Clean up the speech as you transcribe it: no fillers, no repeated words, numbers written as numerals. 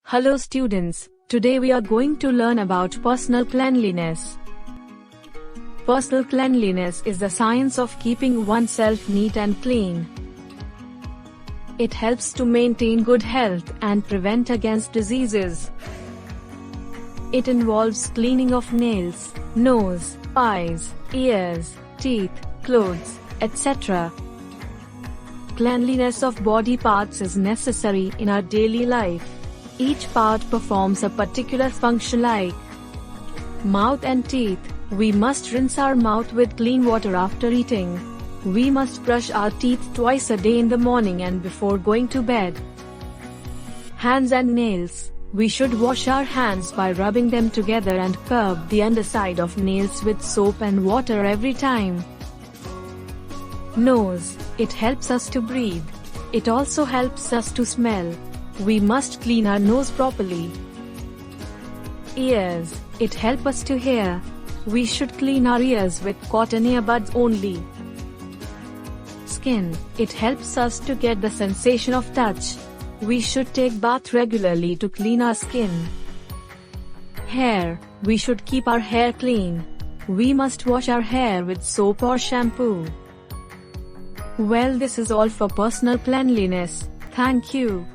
Hello students, today we are going to learn about personal cleanliness. Personal cleanliness is the science of keeping oneself neat and clean. It helps to maintain good health and prevent against diseases. It involves cleaning of nails, nose, eyes, ears, teeth, clothes, etc. Cleanliness of body parts is necessary in our daily life. Each part performs a particular function like mouth and teeth. We must rinse our mouth with clean water after eating. We must brush our teeth twice a day in the morning and before going to bed. Hands and nails. We should wash our hands by rubbing them together and curb the underside of nails with soap and water every time. Nose. It helps us to breathe. It also helps us to smell. We must clean our nose properly. Ears. It helps us to hear. We should clean our ears with cotton earbuds only. Skin. It helps us to get the sensation of touch. We should take bath regularly to clean our skin. Hair. We should keep our hair clean. We must wash our hair with soap or shampoo. Well, this is all for personal cleanliness. Thank you.